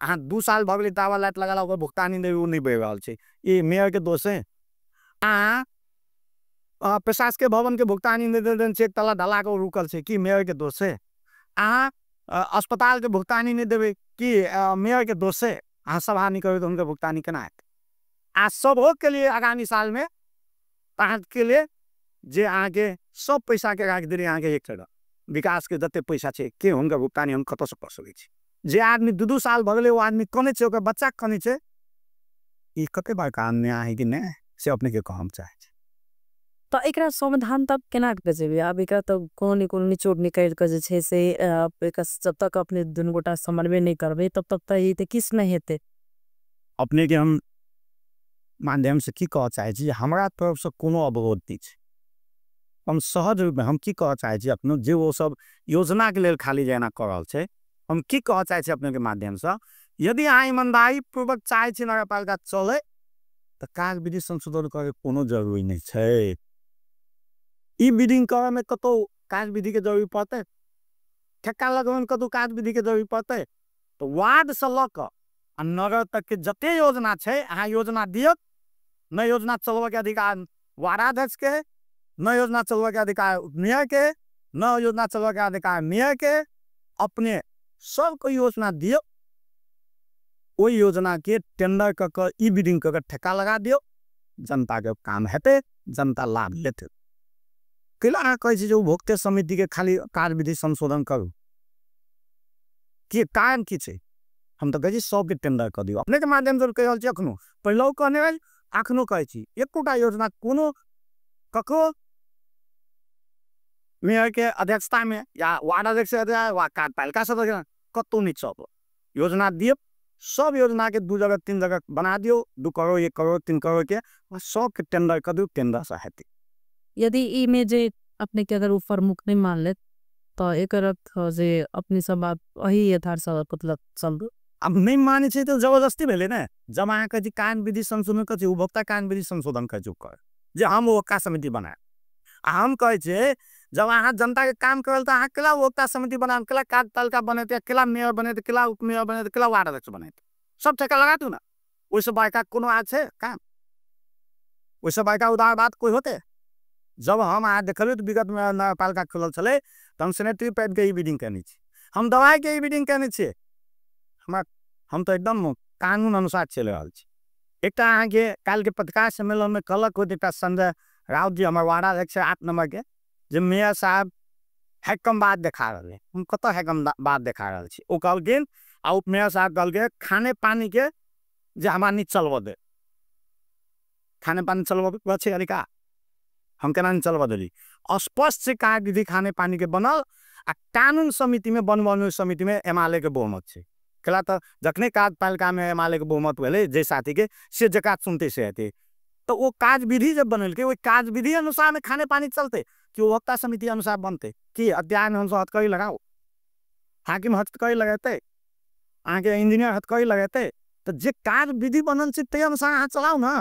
अहाँ 2 साल भऽ गेलै दावा लाइट लगाला ओकर भुगतानी नहीं वो नहीं बढ़ रहल छै ई मेयर के दोष है। अहाँ प्रशासकीय भवन के भुगतानी नहीं दे देन छै एक तला ढला के रुकल छै कि मेयर के दोष है। अहाँ अस्पताल के भुगतानी नहीं देबै कि मेयर के दोष है। अहाँ सब हानि करबै तो उनके भुगतानी केना हेतै। आ सब के लिए आगामी साल में अहाँ के लिए जे अहाँ के सब पैसा के राख देने अहाँ के एक तरह विकास के जते पैसा छै के हुनका भुगतानी हम कत से कर सकै छी। जे आदमी 2-2 साल भऽ गेलै वो आदमी कने छै ओकर बच्चा कने छै ई कते बार काम में आहे कि नहीं से अपने के कहम चाहे छै। तो एकरा समाधान तब केना के जेबे अब एकरा तो कोनो कोनो निचोड़ निकाल के जे छै से एकरा जब तक अपने दुनू गोटा समन्वय नहीं करबे तब तक तो ये किस नहीं हेते। अपने के हम माध्यम से की कह चाहे छी हमरा तरफ से कोनो अवरोध नहीं छै। हम सहज रूप में हम की कह चाहे छी अपने जे वो सब योजना के लेल खाली जेना कर रहल छै हम की कह चाहे छी अपने के माध्यम से यदि अहाँ ईमानदारी पूर्वक चाहे छी नगरपालिका चले तो काज विधि संशोधन करे कोनो जरूरी नहीं छै। ई बिल्डिंग करे में कतो काज विधि के जरूरी पड़ते ठेका लगवे में कतो काज विधि के जरूरी पड़ते तो वार्ड से ल क नगर तक के जते योजना छै अहाँ योजना दियौ न योजना चलबे के अधिकार वार्डाध्यक्ष के न योजना चलबे के अधिकार मेयर के न योजना चलबे के अधिकार मेयर के अपने सबको योजना दियो ओई योजना के टेंडर क ई बिल्डिंग क ठेका लगा दियो जनता के काम हेते जनता लाभ लेते। कैला कहे छी जो उपभोक्ता समिति के खाली कार्य विधि संशोधन करू कि कारण की छै हम तो कहे सब के टेंडर कर दियो अपने के माध्यम से कह रहल छी अखनो पहलो कहने रही अखनो कहे छी एकोटा योजना कोनो ककरो मेयर के अध्यक्षता में या वार्ड अध्यक्ष वा कार्यपालिका सदस्य कतो नहीं चल योजना दियो सब योजना के 2 जगह 3 जगह बना दियो 2 करोड़ 1 करोड़ 3 करोड़ के सब के टेंडर कर दियो टेंडर से हेतै। यदि ई में जे अपने के अगर ऊपर मुख नहीं मान ले तो एक अर्थ जे अपनी सब बात वही यथार्थ सब मतलब चल दो अब नहीं माने छै तो जबरदस्ती भेले ना जब अहाँ के कान विधि संशोधन कर उपभोक्ता कान विधि संशोधन कर कर जे हम उपभोक्ता समिति बनाए हम कहे छे जब अहाँ जनता के काम करल तो अहाँ केला उपभोक्ता समिति बनाम केला कार्यपालिका बनेते केला मेयर बनेते केला उप मेयर बनेते केला वार्ड अध्यक्ष बनेते सब ठेका लगा दू ना ओइसे बायका कोनो आज छे काम ओइसे बायका उदाहरण बात कोई होते। जब हम आ देखलिए तो विगत में नगरपालिका खुलल चले तो हम सैनिटरी पैड के ई बिल्डिंग करनी छी हम दवाई के ई बिल्डिंग करनी छी हम तो एकदम कानून अनुसार चल रहल छी। एकटा अहाँ के काल के पत्रकार सम्मेलन में कहलक हो एकटा संजय राउत जी हमार वार्ड अध्यक्ष 8 नंबर के जे मेयर साहब हैकम बात देखा रहे हम कत हैकम बात देखा रहल छी ओ कहलखिन आ उप मेयर साहब कहलके खाने पानी के जे हमरा नहीं चलबो दे खाने पानी चलबो छै अधिकार हम केना नहीं चलबो देली स्पष्ट से कार्य विधि खाने पानी के बनल आ कानून समिति में बनबन समिति में एमएलए के बहुमत छै केला तो जखने कार्यपालिका में एमएलए के बहुमत भेले जे साथी के से जका सुनते से हेते तो वो काज विधि जब बनल के वो काज विधि अनुसार में खाने पानी चलते कि उपभोक्ता समिति अनुसार बनते कि अध्ययन हम हथकड़ी लगाओ हाकिम हथकड़ी लगाते अहाँ के इंजीनियर हथकड़ी लगाते तो जे कार्य विधि बनल छै ते अनुसार अहाँ चलाओ ना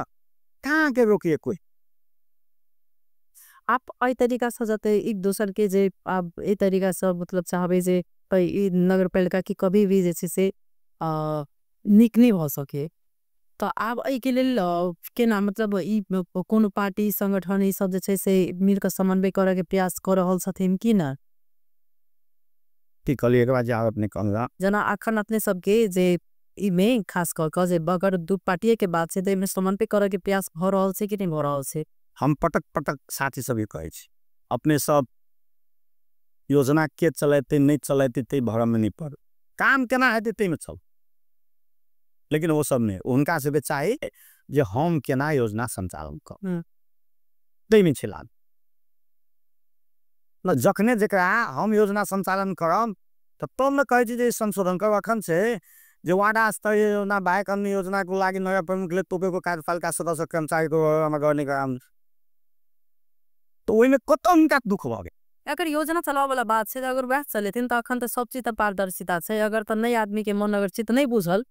कहाँ के रोकिए कोई। आप आई तरीका से जाते एक दूसर के जे आप ए तरीका से मतलब चाहबे जे नगरपालिका की कभी भी जैसे से निक नहीं हो सके तो आप आई के लेल के ना मतलब ई कोनो पार्टी संगठन ई सब जे छै से मिलकर समन्वय करे के प्रयास कर रहल छथिन कि ना की कहलिए के बाद जा अपने कहला जना अखन अपने सबके जे ई में खास कर जे बगर दू पार्टी के बात से में समन्वय करे के प्रयास भ रहल छै कि नहीं भ रहल छै। हम पटक पटक साथी सभी कहे छी अपने सब योजना के चलाते नहीं चलाते ते भरम में नहीं पड़ काम केना हेते ते में चल लेकिन वो सब ने उनका से चाहिए जे हम केना योजना संचालन कर ते में छिला न जखने जकरा हम योजना संचालन करम तो तुम न कहे छी जे संशोधन कर अखन से जे वार्डा स्तरीय योजना बायक अन्य योजना को लागी नगर प्रमुख ले तोपे को कार्यपालिका सदस्य कर्मचारी को हम गर्ने काम तो ओइ में कत उनका दुख भ गए। अगर योजना चलावे वाला बात से अगर वह चलेथिन तो अखन तो सब चीज पारदर्शिता से अगर तो नई आदमी के मन अगर चित नहीं बुझल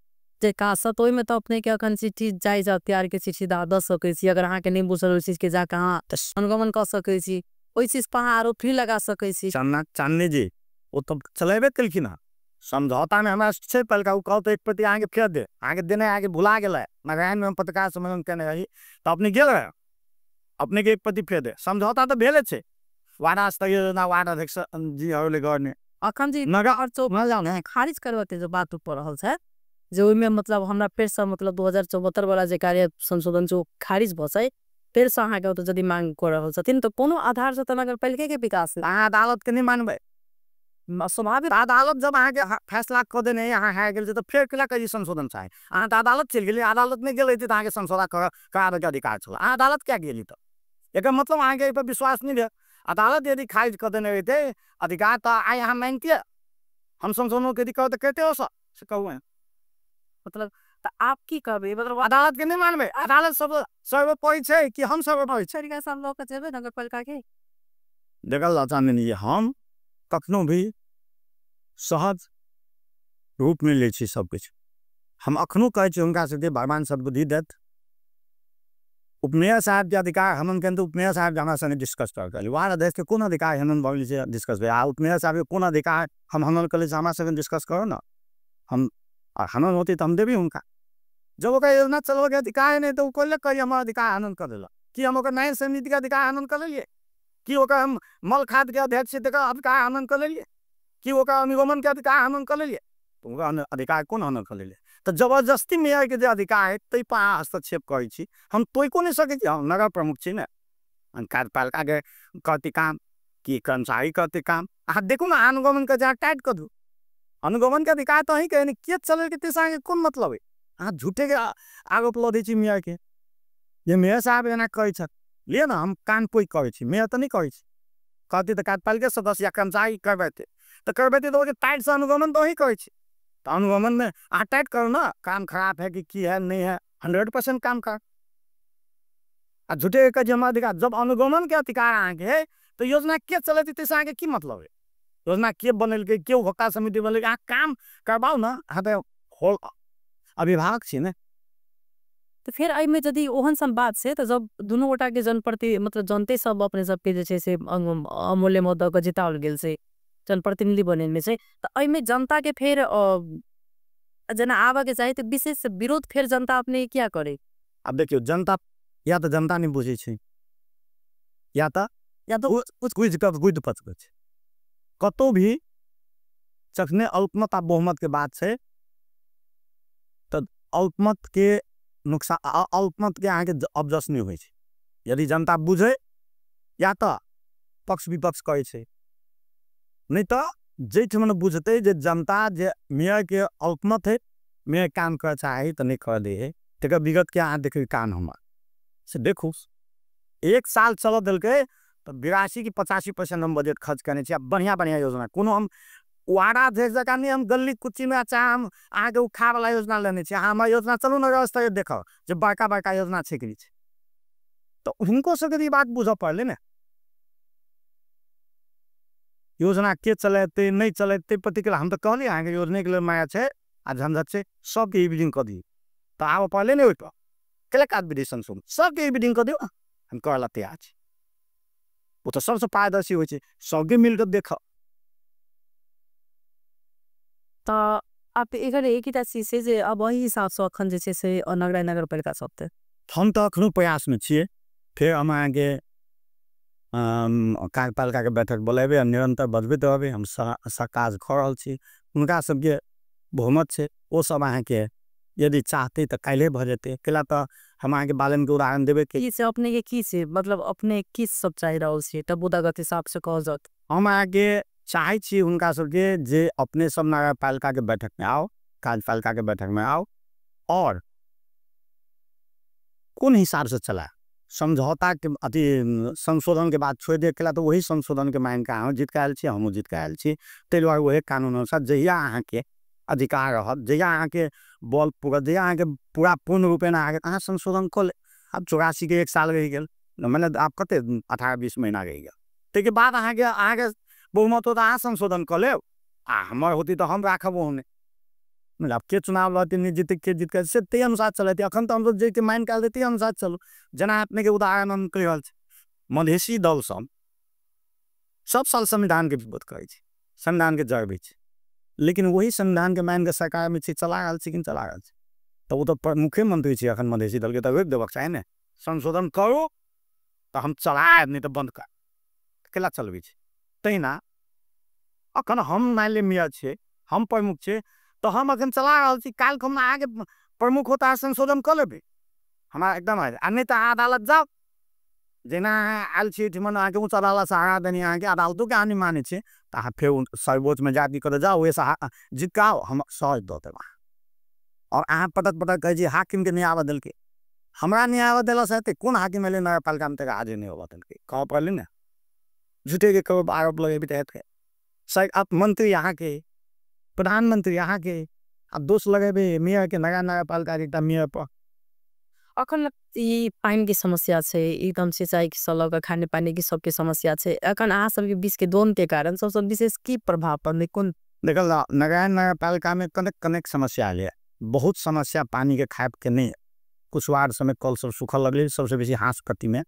जे का सत ओइ में तो अपने के अखन चिट्ठी जाय जा तैयार के चिट्ठी द सकै छी अगर अहाँ के नहीं बुझल ओइ चीज के जा कहां अनुगमन कर सकै छी ओइ चीज पर आरोप भी लगा सकै छी। चांदनी जी वो तो चलेबे कलखिन समझौता में हमारा से पहल का कहो तो एक प्रति आगे फेर दे आगे देने आगे भुला गया नारायण में हम पत्रकार सम्मेलन कहने रही तो अपने गेल रहे अपने के एक प्रति फेर दे समझौता तो भेले छे वार्ड स्तरीय योजना वार्ड अध्यक्ष जीहरूले गर्ने अखन जी नगर और चौक खारिज करवा के जो बात ऊपर रहल है जो ओइमे मतलब हमरा फिर से मतलब 2074 वाला जे कार्य संशोधन जो खारिज भसै फिर से अहाँ के तो यदि मांग कर रहल छथिन तो कोनो आधार से तो नगरपालिका के विकास अहाँ अदालत के नहीं मानबै स्वाभाविक अदालत जब अहाँ के फैसला कर देने यहाँ हार गेल तो फिर केला करी संशोधन चाहे अहाँ तो अदालत चल गेली अदालत में गेल तो अहाँ के संशोधन कराबे के अधिकार छल अहाँ अदालत क्या गेली तो एकर मतलब अहाँ के पर विश्वास नहीं रहे अदालत यदि खारिज कर देने रहते अधिकार तो आए यहाँ मानती हम संशोधन के अधिकार तो कहते हो से कहूँ मतलब तो आप की कहबे मतलब अदालत के नहीं मानबे अदालत सब सर्वोपरि छे कि हम सर्वोपरि छे तरीका से हम लोग के जेबे नगरपालिका के देखल चाहने नहीं हम कखनो भी सहज रूप में ले छी सब कुछ हम अखनो कहे छी उनका से भगवान सद्बुद्धि देत उपमेयर साहब के अधिकार हमन के उपमेयर साहब हमारा संगे डिस्कस कर वार्ड अध्यक्ष के कोन अधिकार हमन बगल से डिस्कस भे आ उपमेयर साहब के कोन अधिकार हम कल हमारा संगे डिस्कस करो ना हम हनन होती तो हम देवी उनका जब ओका योजना चलो के अधिकार नहीं तो कोई कही हमारा अधिकार आनंद कर दिला कि हम ओकर नए समिति के अधिकार आनंद कर लिए कि ओकर हम मल खाद के अध्यक्ष के अधिकार आनंद कर लिए कि ओकर निगमन के अधिकार आनंद कर लिए तो ओकर अधिकार कौन आनंद कर लिए तो जबरदस्ती मेयर के अधिकार है तै पर हस्तक्षेप करै छी हम तोय को नहीं सके हम नगर प्रमुख छी ना कार्यपालिका के करती काम कि कर्मचारी करते काम अहाँ देखू ना अनुगमन के जहाँ टाइट कर दू अनुगमन के अधिकार तो ही कहे के चले के तेसा के कौन मतलब है अहाँ झूठे के आरोप लदै छी मेयर के ये मेयर साहब एना कहै छ लिए ना हम कान पोई करै छी मेयर तो नहीं करै छी कहती तो कार्यपालिका सदस्य या कर्मचारी करबेते तो टाइट से अनुगमन तो ही करै छी तो अनुगमन में अहाँ टाइट करो ना काम खराब है कि है नहीं है 100% काम कर आ झूठे के जमा अधिकार जब अनुगमन के अधिकार आगे तो योजना के चलती तेसा आगे की मतलब है योजना के बनल के क्यों होता समिति बनल अहाँ काम करबाओ ना अहाँ तो होल अभिभावक छी ने तो फिर आई में यदि ओहन संवाद से तो जब दोनों गोटा के जनप्रति मतलब जनते सब अपने सबके जे से अमूल्य मत के जितावल गेल से जनप्रतिनिधि बने में से तो आई में जनता के फिर जना आवा के चाहिए तो विशेष विरोध फिर जनता अपने क्या करे अब देखियो जनता या तो जनता नहीं बुझे छे या तो कुछ पच कतो भी चखने अल्पमत आ बहुमत के बात से तो अल्पमत के नुकसान अल्पमत के आगे अबजस नहीं हुई यदि जनता बुझे या तो पक्ष विपक्ष कहे छे नहीं तो जेठमन बुझते जे जनता जे मेयर के अल्पमत है मेयर काम कर चाहे तो नहीं कर दे तेकर विगत के अहाँ देखे कान हमार से देखू एक साल चल दिल के तो 82 की 85% हम बजट खर्च करने बढ़िया बढ़िया योजना कोनो हम वाड़ा अध्यक्ष जगह नहीं हम गली कुची में अच्छा हम आगे उखा वाला योजना लेने हमारे योजना चलू ना व्यवस्था देखो जब बड़का बड़का योजना छे तो उनको सबके बात बुझ पड़े ना योजना के चलते नहीं चलते प्रतिक्रिया हम तो कहली अहाँ योजना के लिए माया है आ झंझट से सबके इवनिंग कर दी तो आब पहले नहीं हो केले काट विधेशन सुन सबके इवनिंग कर दियो हम कहला तैयार वो तो सबसे पारदर्शी हो सबके मिलकर देख तो आप एक ही चीज से अब वही हिसाब से अखन जैसे से नगरपालिका सब हम तो अखनो प्रयास में छे फिर हम आगे कार्यपालिका के बैठक बोलेबे निरंतर बजबे रहबे हम काज कर रहा छी उनका सबके बहुमत से वो सब अहाँ के यदि चाहते तो काले भ जेते केला तो हम आगे बालन के उदाहरण देबे की से अपने के की से मतलब अपने किस सब चाह रहल छी तब बुदागत हिसाब से कह जात हम आगे चाहे छी उनका सबके जे अपने सब नगरपालिका के बैठक में आओ कार्यपालिका के बैठक में आओ और कौन हिसाब से चला समझौता के अति संशोधन के बाद छोड़ दे केला तो वही संशोधन के मांग का हम जीत के आयल छी हम जीत के आयल छी ते दुआरे वही कानून अनुसार जहिया अहाँ के अधिकार रहत जहिया अहाँ के बल पूरा जहिया अहाँ के पूरा पूर्ण रूपेण अहाँ संशोधन कर ले अब 84 के 1 साल रह गए मतलब आप कते 18-20 महीना रह गया ते बाद अहाँ के बहुमत हो तो अहाँ संशोधन कर ले हमार होती तो हम राखब होने मतलब अब के चुनाव लड़ते नहीं जीते के जीत कर से ते अनुसार चलते अखन तो हम लोग जे के माइन काल देते अनुसार चलो जना अपने के उदाहरण हम कह रहल मधेसी दल सब साल संविधान के विरोध करे संविधान के जड़बे लेकिन वही संविधान के मान के सरकार में चला रहल छै कि चला रहल छै तो वो तो मुख्यमंत्री छै अखन मधेसी दल के तो रोक देबक चाही ने संशोधन करो तो हम चलाए नहीं तो बंद कर केला चलबे छै तहिना अखन हम मान ले मिया छे हम प्रमुख छे तो हम अखन चला रहल छी काल हम आगे प्रमुख होता संशोधन कर लेबे हमारा एकदम आ नहीं तो अदालत जाओ जेना आयल छी मन आके ऊंच अदालत से हरा देनी आके अदालतों के आनी माने छे तो फिर सर्वोच्च में जाति कर जाओ वैसा जितकाओ हम सहज दो देबा और अहाँ पटक पटक कहे हाकिम के नहीं आवा दिल के हमरा नहीं आवा दिल से कौन हाकिम एले नगरपालिका में तेरा आज नहीं होगा दिल के कह पड़े ना झूठे के कब आरोप लगे तहत के सर आप मंत्री यहाँ के प्रधानमंत्री यहाँ के अब दोष लगे मेयर के नगरपालिका मेयर पर अखन ई पानी की समस्या छे एकदम सिंचाई की सलग खाने पानी की सबके समस्या छे अखन अहाँ सबके बीच के द्वंद के कारण सबसे विशेष की प्रभाव पड़ने कौन देखल नगरपालिका में कनेक समस्या है बहुत समस्या पानी के खाप के नहीं कुछ वार्ड समय कल सब सूखल लगले सबसे बेसी हाँस कट्टी में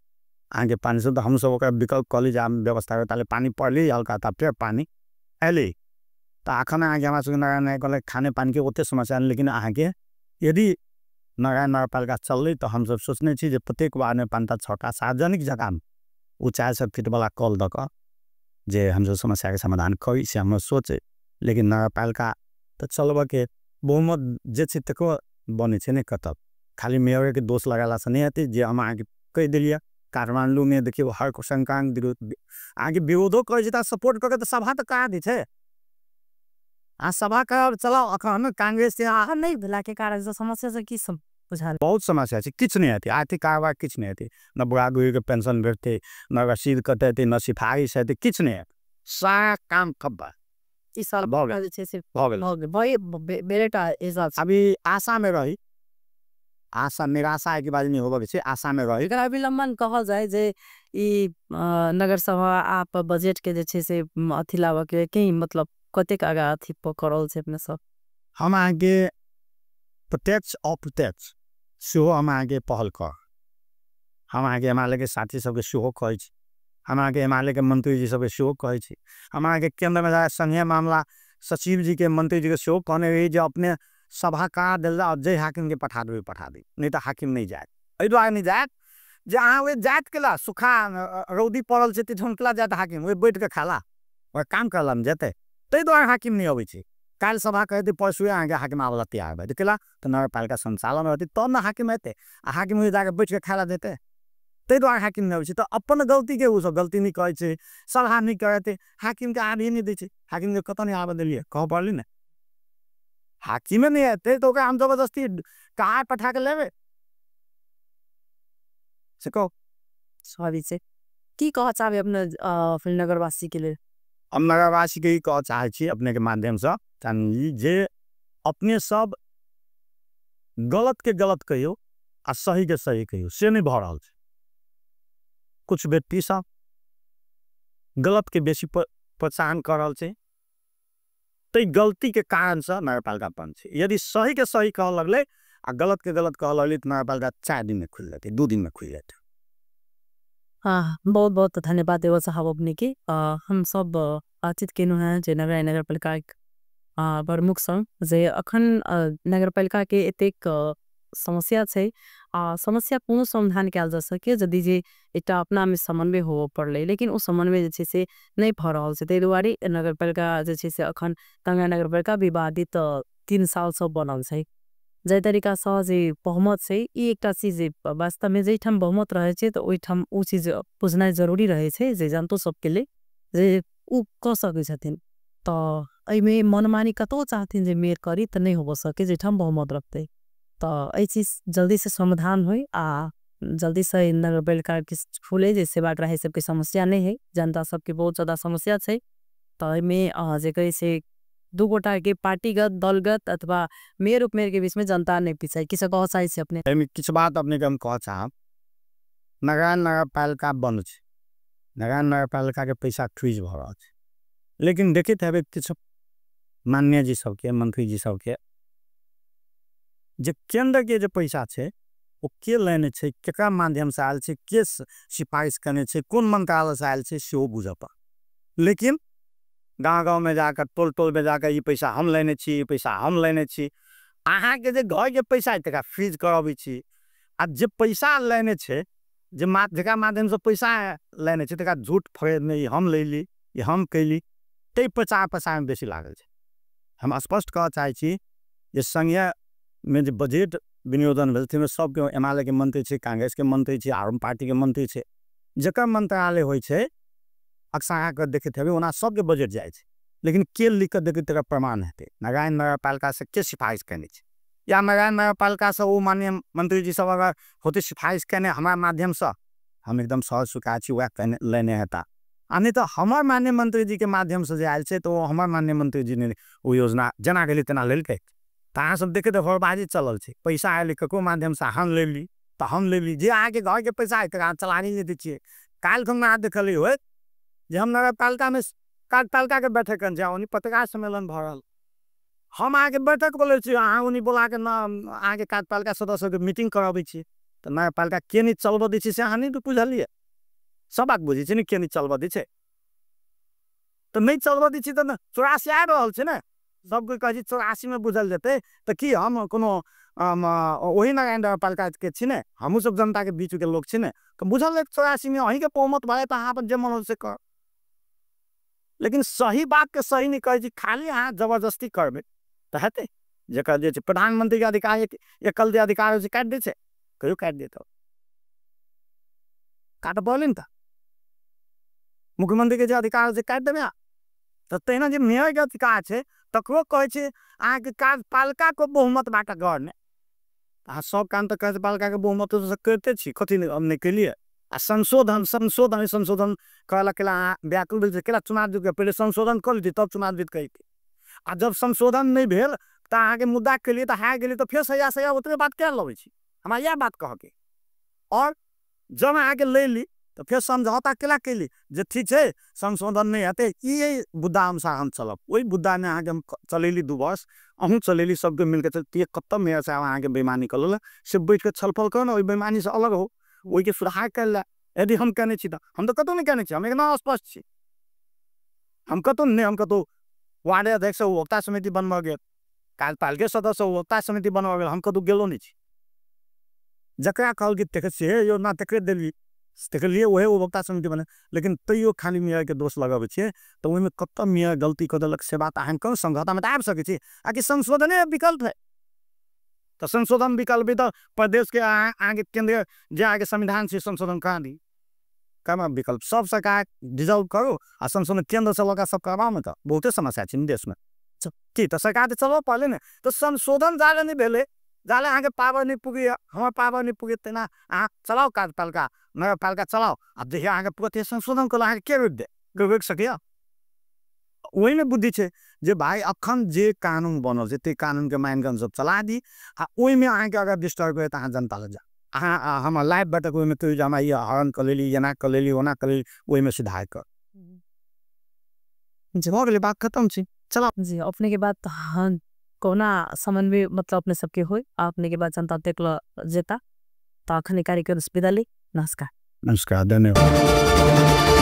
आगे पानी से तो हम सब विकल्प कॉलेज व्यवस्था ताले पानी पड़ले हल्का था फिर पानी अले तो आखन आगे हमारे खाने पानी के ओते समस्या लेकिन आगे यदि नगरपालिका चल रही तो हम सब सोचने जे प्रत्येक वार्ड में 5-6 सार्वजनिक जगह में वो 400 फीट वाला कल दक जे हम सब समस्या के समाधान करी से हम सोचे लेकिन नगरपालिका तो चलब के बहुमत जे तक बने नहीं कतब खाली मेयर के दोष लगाला से नहीं आते जे हम आगे कह दिलिए काठमांडू में देखिए हर संक्रांत आगे विरोधो कर सपोर्ट करके तो सभा तो करा दी थे सभा का चलाओ अखन कांग्रेस से नहीं भला के कारण समस्या से की बुझा बहुत समस्या है किच नहीं आती आर्थिक कारोबार किच नहीं आती न बुढ़ा बुढ़ी के पेंशन भेटते न रसीद कटे न सिफारिश है किच नहीं है सारा काम कब इस साल अभी आशा में रही आशा निराशा है कि बात नहीं होगा वैसे आशा में रही अविलंबन कहल जाए जे ई नगर सभा आप बजट के जे छे से अथी लावा के कहीं मतलब कतेक आगा अथी पकड़ल छे अपने सब हम आगे प्रत्यक्ष अप्रत्यक्ष सेहो हम आगे पहल कर हम आगे हिमालय के साथी सबके सेहो कहे हम आगे हिमालय के मंत्री जी सबके सेहो कहे हम आगे केंद्र में जाए संघीय मामला सचिव जी के मंत्री जी के सेहो कहने रही जो अपने सभा करा दिल जय हाकिम के पठा दी नहीं तो हाकिम नहीं जाए अ द्वारा नहीं जाए जे अहाँ वे जात केला सुखा रौदी पड़ल से झुनकला जात हाकिम वे बैठ के खाला वह काम करला में जेते तै द्वारा हाकिम नहीं अबै छै काल सभा कहते परसुए आगे हाकिम आवाला तैयार भए केला तो नगरपालिका संचालन होती तब न हाकिम हेते हाकिम जाके बैठ के खाला देते तै द्वारा हाकिम नहीं अबै तो अपन गलती के सब गलती नहीं कहे छै सलाह नहीं करते हाकिम के आबे नहीं दै छै हाकिम के कत नहीं आबे दिलिए कह पड़ली ना हाकिम नहीं आते तो हम जबरदस्ती कहाँ पठा के लेवे से कहो स्वाभाविक से की कह चाहे अपने फिर नगरवासी के लिए हम नगरवासी के ही कह चाहे अपने के माध्यम से जे अपने सब गलत के गलत कहियो आ सही के सही कहियो से नहीं भ रहा कुछ व्यक्ति सब गलत के बेसी प्रोत्साहन कर रहा है तो गलती के कारण से नगरपालिका बंद है यदि सही के सही कह लगले आ गलत के गलत कह लगले तो नगरपालिका 4 दिन में खुल जाती 2 दिन में खुल जाती। हाँ बहुत बहुत धन्यवाद देवल साहब अपने के हम सब बातचीत केनु हैं जे नगरपालिका प्रमुख संग जे अखन नगरपालिका के एतेक समस्या छे समस्या कोनो समाधान कल जा सके यदि जे एकटा अपना में समन्वय हो पड़ले लेकिन वो समन्वय जे से नहीं भ रहल छे तै दुआरे नगरपालिका जे से अखन तंगा नगरपालिका विवादित 3 साल से बनल छे जै तरीका से जे बहुमत छे ई एकटा चीज वास्तव में जे ठाम बहुमत रहे छे तो ओइ ठाम उ चीज बुझनाइ जरूरी रहे छे जे जनतो सबके लिए जे उ क सकै छथिन तो एमे मनमानी कतो चाहथिन जे मेयर करी त नहीं हो सके जे ठाम बहुमत रखते तो ये चीज जल्दी से समाधान हो जल्दी से नगरपालिका के खुले जे सेवा ग्राही सबके समस्या नहीं है जनता सबके बहुत ज्यादा समस्या है तो जे कहे से 2 गोटा के पार्टीगत दलगत अथवा मेयर उपमेयर के बीच में जनता नहीं पिछाई किसी कह चाहिए अपने किस बात अपने के हम कह चाह नगरपालिका बंद नगरपालिका के पैसा फ्रीज भ रहा लेकिन देखे थे किस मान्य जी सबके मंत्री जी सबके जे केंद्र के जो पैसा है वो के लेने छे केकरा माध्यम से आयल छे के सिफारिश करने छे कौन मंत्रालय से आयल छे सेहो बुझ पा लेकिन गाँव में जाकर टोल में जाकर ये पैसा हम लेने छी, ये पैसा हम लेने छी। अहाँ के जे घर के पैसा तक फ्रीज कराबी छी, आ जे पैसा लेने छे, जे जकरा माध्यम से पैसा लेने छे तक झूठ फरेब में हम ले ली, ये हम कैली, ते 50% में बेसी लागल छे। हम स्पष्ट कह चाहे छी जे संघीय में जो बजट विनियोजन भेल में सबके एमएलए के मंत्री छे, कांग्रेस के मंत्री छे, आम पार्टी के मंत्री छे, जकर मंत्रालय होय छे अक्सर अहाँके देखैत हेबै ओना सबके बजट जाइ छे, लेकिन के लिख के देखे तेरा प्रमाण हेतै नारायण नगरपालिका से के सिफारिश करने छे, या नारायण नगरपालिका से वो माननीय मंत्री जी सब अगर होते सिफारिश करने हमारे माध्यम से हम एकदम सहज सुखा छी वह कहने लेने हेता। आ नहीं तो हमारे माननीय मंत्री जी के माध्यम से आयल छे तो हमारे माननीय मंत्री जी ने वो योजना जना गेली तना लेलकै। तो अहाँ सब देखे तो हड़बाजी चलल छे, पैसा आयल ककरो माध्यम से हम ले ली तो हम ले ली, जे आके घर के पैसा है तक चलानी नहीं दी छे। काल खन में देखली हो जे हम नगरपालिका में कार्यपालिका के बैठक कर जाओ पत्रकार सम्मेलन भरल, हम आके बैठक बोले छी, अहाँ उन्हीं बोला के ना आके कार्यपालिका सदस्य के मीटिंग कराबे छी, तो नगरपालिका के नहीं चलबे दी छे से अहाँ नहीं तो बुझलिए, सब बात बुझी छे नहीं के नहीं चलबे दी छे, तो नहीं चलबे दी छे तो 84 आ रहल छे ना, सबके कह 84 में बुझल जेते तो कि हम कोनो वही नारायण नगरपालिका के छी ने, हमहू सब जनता के बीच के लोग छी ने, तो बुझल 84 में अहीं के बहुमत भले तो अहाँ पर जे मन से कर। लेकिन सही बात के सही नहीं कहे, खाली अहाँ जबरदस्ती करबे तो हेते। जकर जे प्रधानमंत्री के अधिकार एकल जे अधिकार से काट दे छे, कहियो काट दे तो काट बोलिन त मुख्यमंत्री के जे अधिकार से काट देबे, तो तेना जे मेयर के अधिकार छे तकरो कहे छे अहाँ के कार्यपालिका को बहुमत बाटा गढ़ने, अहाँ सब काम तो कार्यपालिका के बहुमत से करते छी, कथी हमने के लिए आ संशोधन कहला केला व्याकुल भेल केला चुनाव जीत के पहले संशोधन कर ली तब चुनाव जीत के, आ जब संशोधन नहीं भेल तो अहाँ के मुद्दा के लिए तो हार गेली तो फिर सही उतने बात क्या लगे छी, हमारा यह बात कह के। और जब अहाँ के ले ली तो फिर समझौता केला के ली जे ठीक है संशोधन नहीं हेते, ये बुद्धा अनुसार हम चलब, वही बुद्धा ने अहाँ के हम चलेली 2 वर्ष अहूँ चलेली सबके मिलकर चलती कत मेयर से अहाँ के बेईमानी कर लो से बैठ के छलफल करो ना, वही बेईमानी से अलग हो, वही के सुधार कर ला। यदि हम कहने छी हम तो कतौ नहीं कहने छी, हम एकदम स्पष्ट छी, हम कतौ नहीं, हम कतौ वार्ड अध्यक्ष उपभोक्ता समिति बनवा गेल, कार्यपालिका सदस्य उपभोक्ता समिति बनवा गेल, हम कतौ गेलो नहीं छी। जकरा कहल कि तक से योजना तक देली तक लिए वही उपभोक्ता समिति बने, लेकिन तैयो खाली मेयर के दोष लगाबे छे, तो ओहिमे कत मेयर गलती कर देलक से बात अहाँ कौन समझौता में तो आबि सके छी, आकि संशोधन विकल्प है तो संशोधन विकल्प भी तो प्रदेश के आगे केंद्रीय जे आगे संविधान से संशोधन करा दी, कमा विकल्प सब सरकार डिजॉल्व करो आ संशोधन केंद्र से लगा सब करवाओ में तो बहुते समस्या छे देश में की, तो सरकार तो चलो पहले ने तो संशोधन जाले नहीं भेले, जाले आगे पावर नहीं पुगी, हमारे पावर नहीं पुगी तेना अहाँ चलाओ कार्यपालिका नगरपालिका चलाओ, अब देखिए आगे पूरा संशोधन को आगे के रोक दे रोक सके। वही में बुद्धि छे जे भाई अखन जे कानून बनल छे ते कानून के मानगन सब चला दी, आ ओई में अहाँ के अगर डिस्टर्ब करे तो अहाँ जनता लग जा, अहाँ हम लाइव बैठक ओई में तो जमा ये हरण कर लेली जना कर लेली ओना कर लेली, ओई में सुधार कर जवाब ले बात खत्म छी। चला जी अपने के बात हाँ कोना समन्वय मतलब अपने सबके होय, आपने के बाद जनता तक जेता तो अखने कार्यक्रम विदा ली। नमस्कार। नमस्कार, धन्यवाद।